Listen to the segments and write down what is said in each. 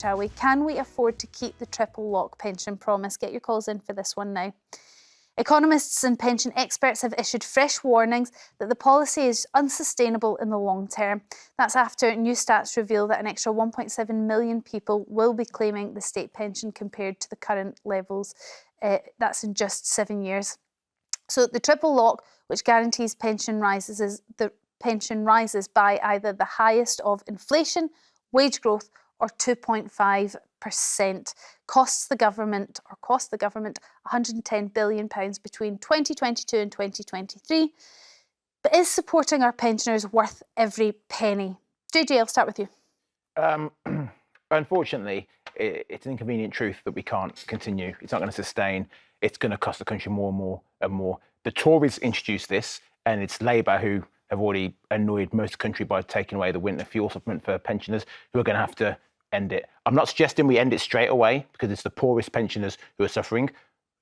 shall we? Can we afford to keep the triple lock pension promise? Get your calls in for this one now. Economists and pension experts have issued fresh warnings that the policy is unsustainable in the long term. That's after new stats reveal that an extra 1.7 million people will be claiming the state pension compared to the current levels. That's in just 7 years. So the triple lock, which guarantees pension rises by either the highest of inflation, wage growth, or 2.5%, cost the government £110 billion between 2022 and 2023. But is supporting our pensioners worth every penny? JJ, I'll start with you. Unfortunately, it's an inconvenient truth that we can't continue. It's not going to sustain. It's going to cost the country more and more and more. The Tories introduced this, and it's Labour who have already annoyed most of the country by taking away the winter fuel supplement for pensioners, who are going to have to end it. I'm not suggesting we end it straight away, because it's the poorest pensioners who are suffering.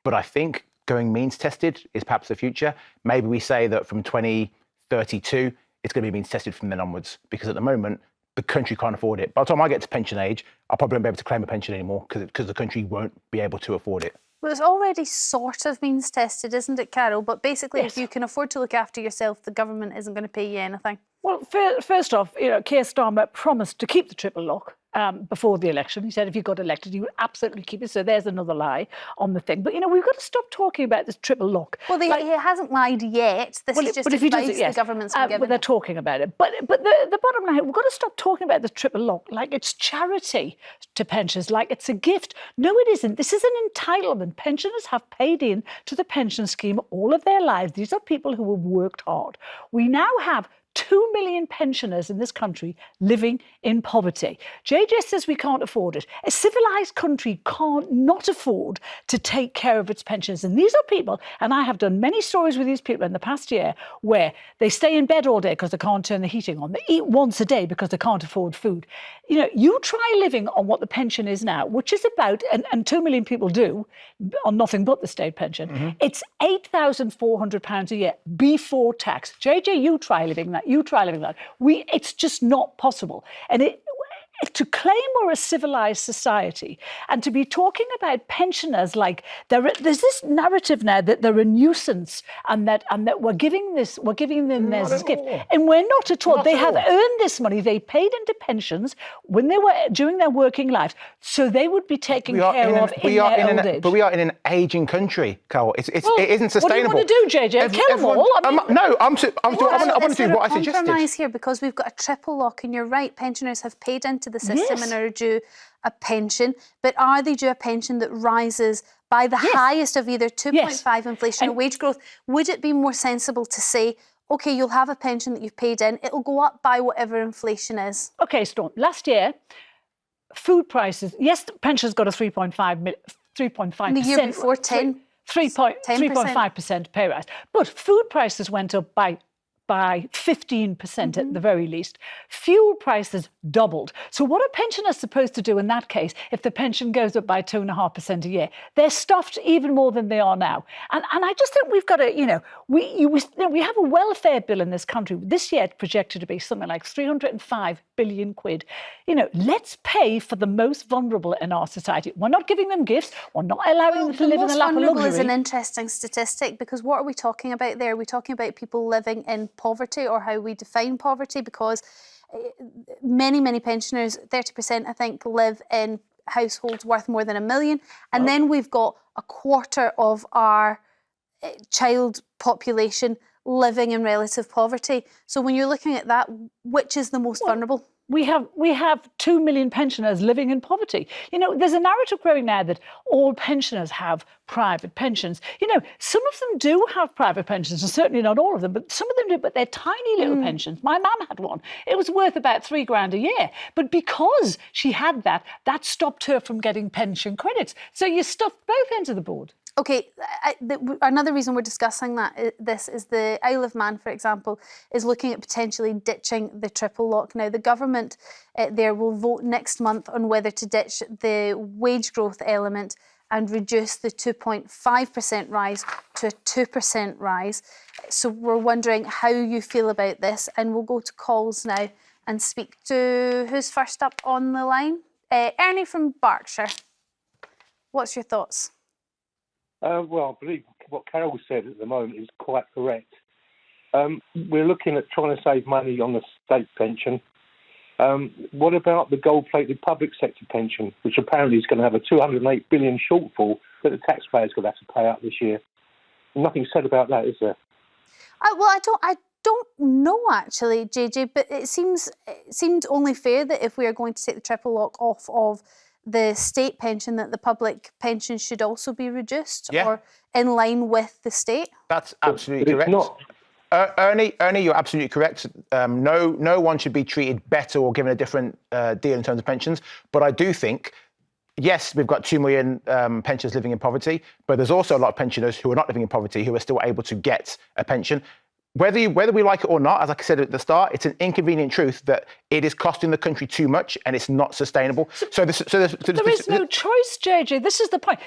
But I think going means tested is perhaps the future. Maybe we say that from 2032, it's going to be means tested from then onwards, because at the moment, the country can't afford it. By the time I get to pension age, I probably won't be able to claim a pension anymore, because the country won't be able to afford it. Well, it's already sort of means tested, isn't it, Carol? But basically, Yes. If you can afford to look after yourself, the government isn't going to pay you anything. Well, first off, Keir Starmer promised to keep the triple lock before the election. He said if he got elected, he would absolutely keep it. So there's another lie on the thing. But, we've got to stop talking about this triple lock. Well, he hasn't lied yet. This is just advice the government's been given. But they're talking about it. But the bottom line, we've got to stop talking about this triple lock like it's charity to pensioners, like it's a gift. No, it isn't. This is an entitlement. Pensioners have paid in to the pension scheme all of their lives. These are people who have worked hard. We now have 2 million pensioners in this country living in poverty. JJ says we can't afford it. A civilised country can't not afford to take care of its pensioners. And these are people, and I have done many stories with these people in the past year, where they stay in bed all day because they can't turn the heating on. They eat once a day because they can't afford food. You try living on what the pension is now, which is about, and 2 million people do, on nothing but the state pension. Mm-hmm. It's £8,400 a year before tax. JJ, you try living that. It's just not possible. And to claim we're a civilised society and to be talking about pensioners like there's this narrative now that they're a nuisance and that we're giving them this as a gift, and we're not at all. They have earned this money. They paid into pensions when they were during their working lives, so they would be taken care of in their old age. But we are in an ageing country, Carole. It isn't sustainable. What do you want to do, JJ? Kill them all? I want to do what I suggested. Compromise here, because we've got a triple lock, and you're right. Pensioners have paid into the system and are due a pension, but are they due a pension that rises by the highest of either 2.5 inflation or wage growth? Would it be more sensible to say, OK, you'll have a pension that you've paid in, it'll go up by whatever inflation is? OK, Storm, last year, food prices, pensions got a 3.5%. The year before, 3.5% pay rise. But food prices went up by 15% at the very least. Fuel prices doubled. So what are pensioners supposed to do in that case if the pension goes up by 2.5% a year? They're stuffed even more than they are now. And I just think we've got to, we have a welfare bill in this country. This year it's projected to be something like 305 billion quid. Let's pay for the most vulnerable in our society. We're not giving them gifts. We're not allowing them to live in the lap of luxury. The most vulnerable is an interesting statistic, because what are we talking about there? Are we talking about people living in poverty, or how we define poverty? Because many pensioners, 30% I think, live in households worth more than $1 million, and then we've got a quarter of our child population living in relative poverty. So when you're looking at that, which is the most vulnerable? We have 2 million pensioners living in poverty. There's a narrative growing now that all pensioners have private pensions. Some of them do have private pensions, and certainly not all of them, but some of them do, but they're tiny little pensions. My mum had one. It was worth about $3,000 a year. But because she had that stopped her from getting pension credits. So you stuffed both ends of the board. OK, another reason we're discussing this is the Isle of Man, for example, is looking at potentially ditching the triple lock. Now, the government there will vote next month on whether to ditch the wage growth element and reduce the 2.5% rise to a 2% rise. So we're wondering how you feel about this, and we'll go to calls now and speak to who's first up on the line. Ernie from Berkshire, what's your thoughts? Well, I believe what Carol said at the moment is quite correct. We're looking at trying to save money on the state pension. What about the gold-plated public sector pension, which apparently is going to have a $208 billion shortfall that the taxpayers going to have to pay out this year? Nothing said about that, is there? Well, I don't know actually, JJ, but it seemed only fair that if we are going to take the triple lock off of the state pension, that the public pension should also be reduced or in line with the state. That's absolutely correct. It's not. Ernie, you're absolutely correct. No one should be treated better or given a different deal in terms of pensions. But I do think, yes, we've got 2 million pensioners living in poverty, but there's also a lot of pensioners who are not living in poverty who are still able to get a pension. Whether we like it or not, as I said at the start, it's an inconvenient truth that it is costing the country too much and it's not sustainable. There is no choice, JJ. This is the point.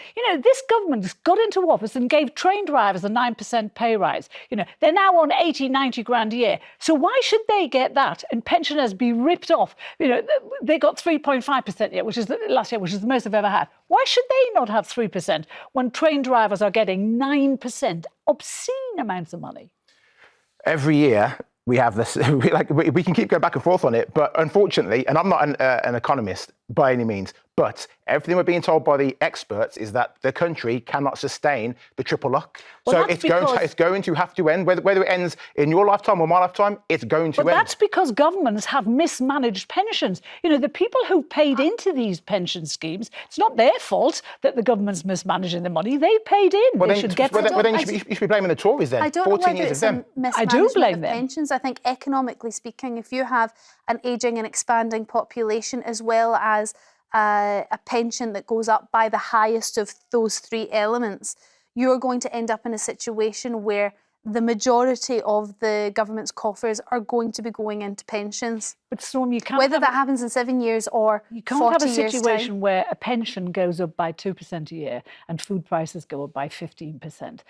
This government got into office and gave train drivers a 9% pay rise. They're now on 80, 90 grand a year. So why should they get that and pensioners be ripped off? They got 3.5% which is last year, which is the most they've ever had. Why should they not have 3% when train drivers are getting 9%? Obscene amounts of money. Every year we have this, we can keep going back and forth on it, but unfortunately, and I'm not an economist by any means, but everything we're being told by the experts is that the country cannot sustain the triple lock. Well, so it's going to have to end, whether it ends in your lifetime or my lifetime, it's going to end. But that's because governments have mismanaged pensions. The people who paid into these pension schemes, it's not their fault that the government's mismanaging the money. They paid in. Well, you should be blaming the Tories then. I don't 14 know whether years it's of them. a mismanagement I do blame of them. pensions. I think economically speaking, if you have an ageing and expanding population as well as a pension that goes up by the highest of those 3 elements, you're going to end up in a situation where the majority of the government's coffers are going to be going into pensions. But Storm, you can't whether that happens in 7 years or 40 years' time. You can't have a situation where a pension goes up by 2% a year and food prices go up by 15%.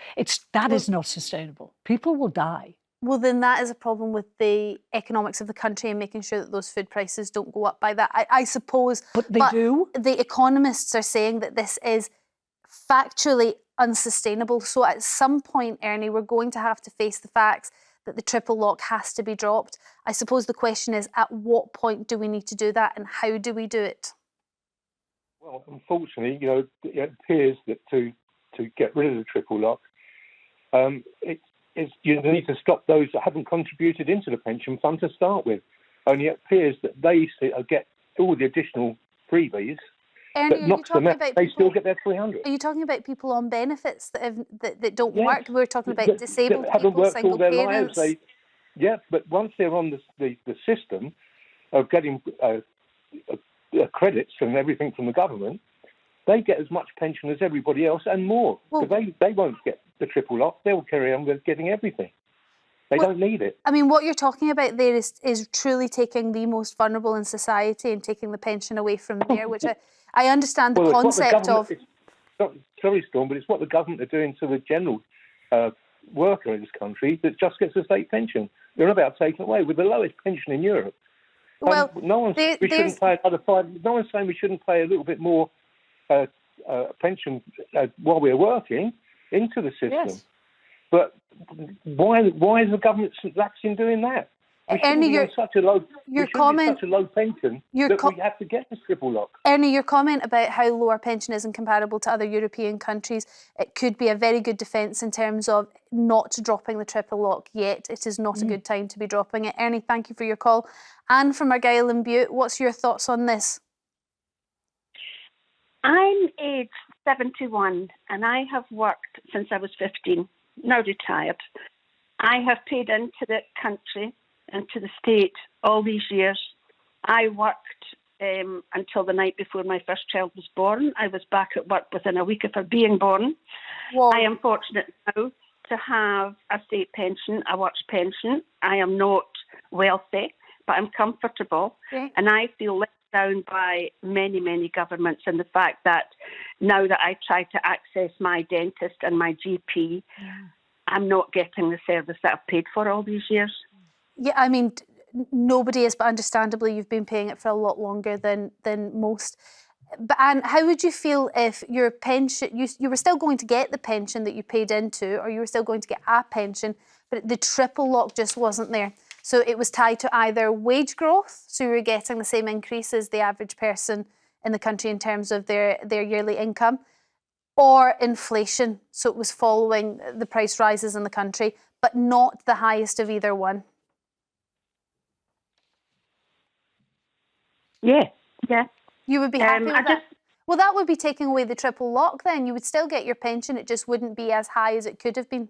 That is not sustainable. People will die. Well, then that is a problem with the economics of the country and making sure that those food prices don't go up by that. I suppose. But they do. The economists are saying that this is factually unsustainable. So at some point, Ernie, we're going to have to face the facts that the triple lock has to be dropped. I suppose the question is, at what point do we need to do that and how do we do it? Well, unfortunately, it appears that to get rid of the triple lock, you need to stop those that haven't contributed into the pension fund to start with. Only it appears that they get all the additional freebies, Ernie, but knocks them out. They still get their 300. Are you talking about people on benefits that don't Yes. work? We're talking about disabled that haven't people, worked single all their parents. lives. But once they're on the system of getting credits and everything from the government, they get as much pension as everybody else and more. Well, they won't get the triple lock. They'll carry on getting everything. They don't need it. I mean, what you're talking about there is truly taking the most vulnerable in society and taking the pension away from there, which I understand the concept of. Sorry, Storm, but it's what the government are doing to the general worker in this country that just gets a state pension. They're about taking away with the lowest pension in Europe. Well, no one's saying we shouldn't pay a little bit more pension while we're working into the system. Yes. But why is the government lax in doing that? We shouldn't be on such a low pension that we have to get this triple lock. Ernie, your comment about how low our pension is comparable to other European countries, it could be a very good defence in terms of not dropping the triple lock yet. It is not a good time to be dropping it. Ernie, thank you for your call. Anne from Argyll and Bute, what's your thoughts on this? I'm aged 71 and I have worked since I was 15, now retired. I have paid into the country, into the state all these years. I worked until the night before my first child was born. I was back at work within a week of her being born. Whoa. I am fortunate now to have a state pension, a works pension. I am not wealthy, but I'm comfortable. Okay. And I feel let down by many, many governments in the fact that now that I try to access my dentist and my GP, I'm not getting the service that I've paid for all these years. Yeah, I mean, nobody is, but understandably you've been paying it for a lot longer than most. But Anne, how would you feel if your pension, you were still going to get the pension that you paid into, or you were still going to get a pension, but the triple lock just wasn't there? So it was tied to either wage growth, so you were getting the same increase as the average person in the country in terms of their yearly income, or inflation, so it was following the price rises in the country, but not the highest of either one. Yeah, yeah. You would be happy with that? Well, that would be taking away the triple lock then. You would still get your pension, it just wouldn't be as high as it could have been.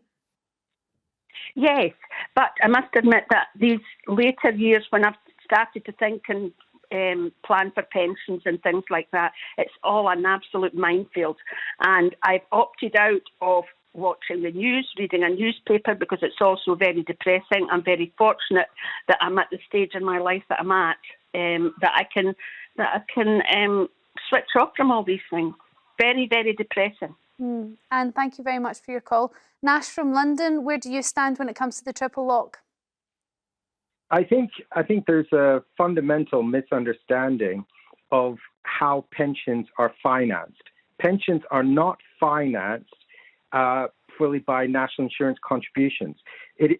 Yes, but I must admit that these later years when I've started to think and plan for pensions and things like that, it's all an absolute minefield. And I've opted out of watching the news, reading a newspaper, because it's also very depressing. I'm very fortunate that I'm at the stage in my life that I'm at, that I can switch off from all these things. Very, very depressing. And thank you very much for your call. Nash from London, where do you stand when it comes to the triple lock? I think there's a fundamental misunderstanding of how pensions are financed. Pensions are not financed fully by national insurance contributions.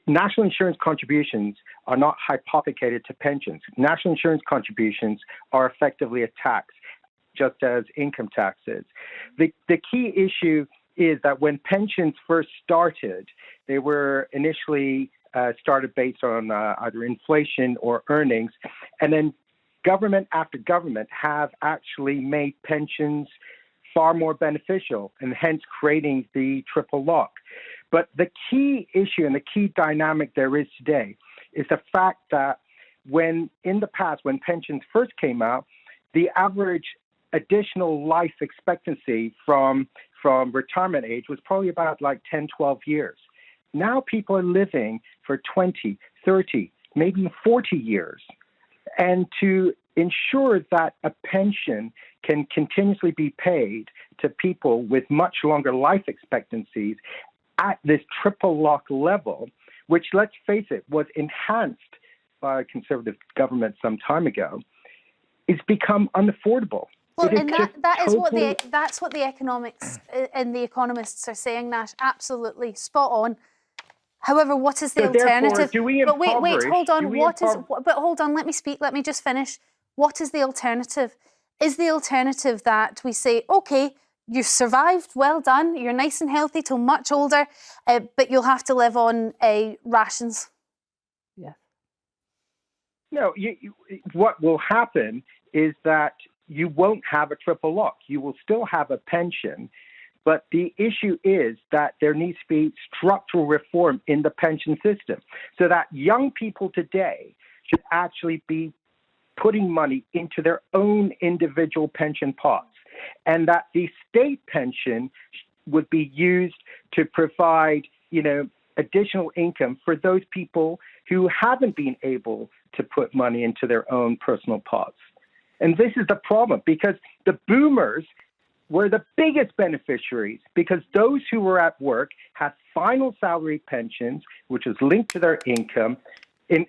National insurance contributions are not hypothecated to pensions. National insurance contributions are effectively a tax, just as income tax is. The key issue is that when pensions first started, they were initially started based on either inflation or earnings, and then government after government have actually made pensions far more beneficial, and hence creating the triple lock. But the key issue and the key dynamic there is today is the fact that when in the past, when pensions first came out, the average additional life expectancy from retirement age was probably about like 10, 12 years. Now people are living for 20, 30, maybe 40 years. And to ensure that a pension can continuously be paid to people with much longer life expectancies at this triple lock level, which, let's face it, was enhanced by a conservative government some time ago, it's become unaffordable. Well, and that's what the economics and the economists are saying, Nash. Absolutely spot on. However, what is the alternative? But wait, hold on. But hold on. Let me speak. Let me just finish. What is the alternative? Is the alternative that we say, okay, you've survived, well done, you're nice and healthy till much older, but you'll have to live on rations? Yeah. No, what will happen is that you won't have a triple lock. You will still have a pension, but the issue is that there needs to be structural reform in the pension system so that young people today should actually be putting money into their own individual pension pots, and that the state pension would be used to provide, additional income for those people who haven't been able to put money into their own personal pots. And this is the problem, because the boomers were the biggest beneficiaries, because those who were at work had final salary pensions, which was linked to their income,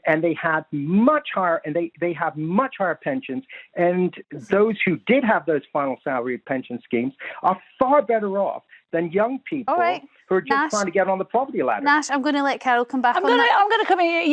and they had much higher, and they have much higher pensions. And those who did have those final salary pension schemes are far better off than young people who are just trying to get on the poverty ladder. Nash, I'm going to let Carole come back I'm going to come in.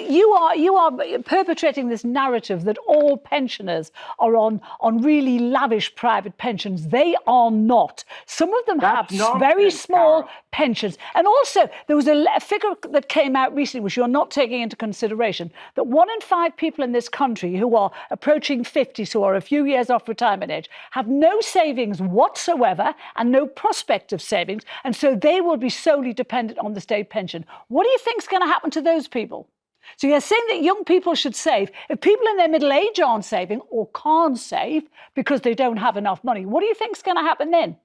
You are perpetrating this narrative that all pensioners are on really lavish private pensions. They are not. Some of them have very small pensions. And also, there was a figure that came out recently, which you're not taking into consideration, that 1 in 5 people in this country who are approaching 50, so are a few years off retirement age, have no savings whatsoever and no prospect of savings. And so they will be solely dependent on the state pension. What do you think is going to happen to those people? So you're saying that young people should save. If people in their middle age aren't saving or can't save because they don't have enough money, what do you think is going to happen then?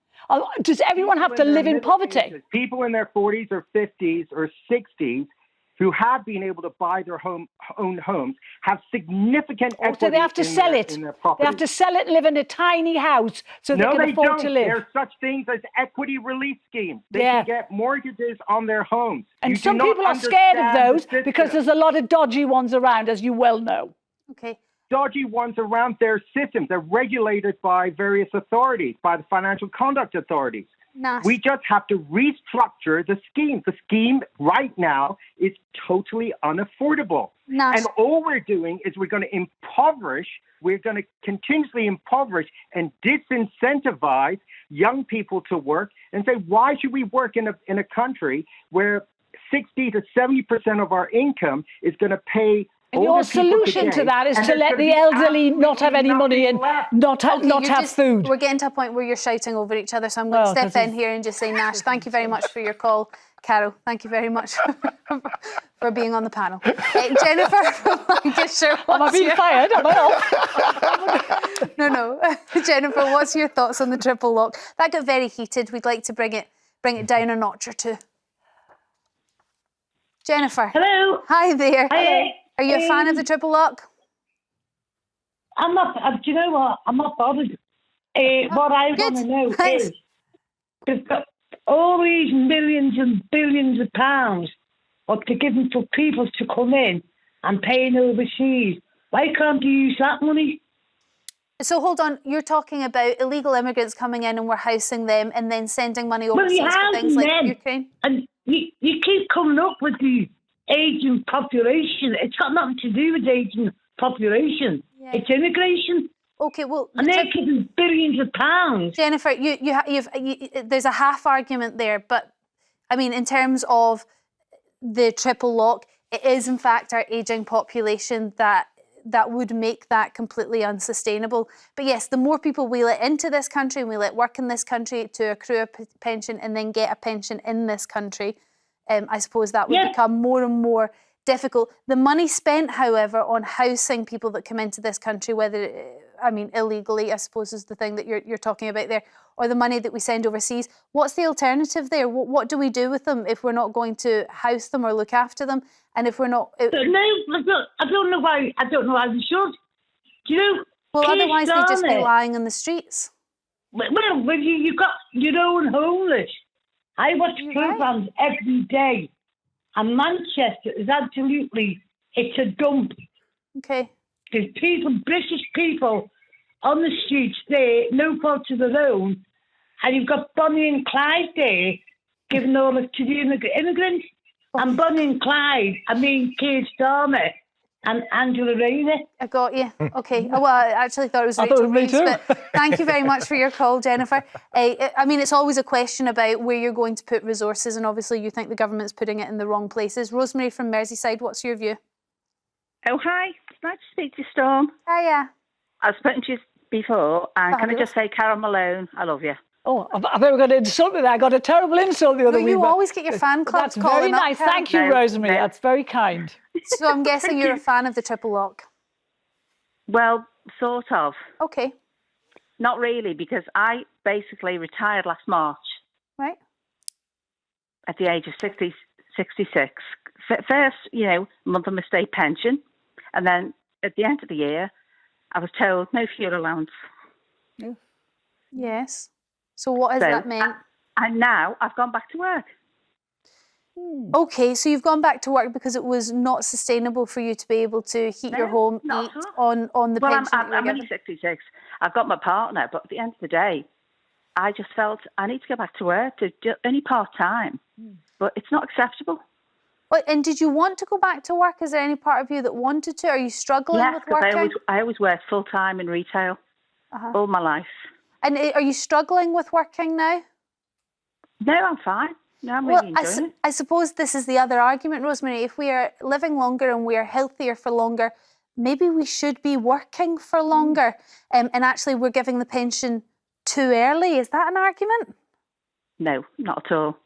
Does everyone have to live in poverty? People in their 40s or 50s or 60s who have been able to buy their own homes have significant equity So they have to in sell their, it. in their They property. have to sell it and live in a tiny house so No, they can afford don't. to live. There are such things as equity relief schemes. They Yeah. can get mortgages on their homes. And You do some not people are scared of understand the those because system. there's a lot of dodgy ones around, as you well know. Okay. Dodgy ones around their systems. They're regulated by various authorities, by the financial conduct authorities. Nash. We just have to restructure the scheme. The scheme right now is totally unaffordable. Nash. And all we're doing is we're going to impoverish, we're going to continuously impoverish and disincentivize young people to work and say, why should we work in a country where 60 to 70% of our income is going to pay And your older people solution today, to that is and to there's let gonna the be elderly not have any money and absolutely nothing not have food. We're getting to a point where you're shouting over each other, so I'm going to step in here and just say, Nash, thank you very much for your call. Carol, thank you very much for being on the panel. Jennifer from Lancashire. Am I being fired? Am I off? No. Jennifer, what's your thoughts on the triple lock? That got very heated. We'd like to bring it down a notch or two. Jennifer. Hello. Hi there. Hi. Are you a fan of the triple lock? I'm not. Do you know what? I'm not bothered. What I want to know Thanks. is, they've got all these millions and billions of pounds what they're giving for people to come in and paying overseas. Why can't you use that money? So hold on, you're talking about illegal immigrants coming in and we're housing them and then sending money overseas for things like Ukraine? And you keep coming up with the aging population. It's got nothing to do with aging population. Yeah. It's immigration. Okay, well, And they're giving billions of pounds. Jennifer, there's a half argument there, but I mean, in terms of the triple lock, it is in fact our ageing population that would make that completely unsustainable. But yes, the more people we let into this country and we let work in this country to accrue a pension and then get a pension in this country, I suppose that would become more and more difficult. The money spent, however, on housing people that come into this country, illegally, I suppose is the thing that you're talking about there, or the money that we send overseas, what's the alternative there? What do we do with them if we're not going to house them or look after them? And if we're not... No, I don't know why we should. Do you know... Well, otherwise they'd just be lying on the streets. Well, you've got your own homeless. I watch programmes every day. And Manchester is absolutely, it's a dump. Okay. There's British people on the streets there, no fault of their own. And you've got Bonnie and Clyde there giving all this to the immigrants. And Bonnie and Clyde, Keir Starmer and Angela Rayner. I got you. Okay. Well, I actually thought it was Rachel Reeves, but thank you very much for your call, Jennifer. It's always a question about where you're going to put resources, and obviously you think the government's putting it in the wrong places. Rosemary from Merseyside, what's your view? Oh, hi. It's nice to speak to you, Storm. Hiya. I've spoken to you before, and can I just say, Carole Malone, I love you. Oh, I thought we were going to insult me there. I got a terrible insult the other week. You always get your fan clubs That's very nice. Up, Thank you, Rosemary. That's very kind. So I'm guessing you're a fan of the triple lock. Well, sort of. Okay. Not really, because I basically retired last March. Right. At the age of 66. First, month of my state pension. And then at the end of the year, I was told no fuel allowance. Yeah. Yes. So what has that meant? And now I've gone back to work. Okay, so you've gone back to work because it was not sustainable for you to be able to heat your home, eat on the pension that you were I'm given. only 66. I've got my partner, but at the end of the day, I just felt I need to go back to work, only part-time. But it's not acceptable. And did you want to go back to work? Is there any part of you that wanted to? Are you struggling with working? Yes, I always worked full-time in retail all my life. And are you struggling with working now? No, I'm fine. No, I'm really enjoying it. I suppose this is the other argument, Rosemary. If we are living longer and we are healthier for longer, maybe we should be working for longer. And actually we're giving the pension too early. Is that an argument? No, not at all.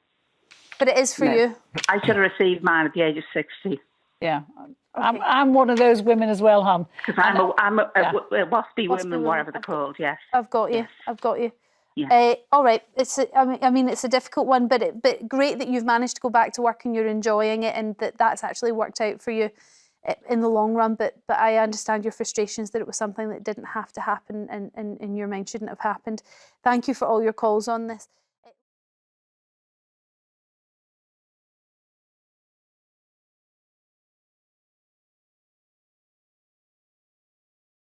But it is for you. I should have received mine at the age of 60. Yeah. Okay. I'm one of those women as well, hon. Because I'm a WASPy woman, whatever they're called, yes. I've got you. Yes. I've got you. All right. I mean, it's a difficult one, but great that you've managed to go back to work and you're enjoying it, and that's actually worked out for you in the long run. But I understand your frustrations that it was something that didn't have to happen, and in your mind shouldn't have happened. Thank you for all your calls on this.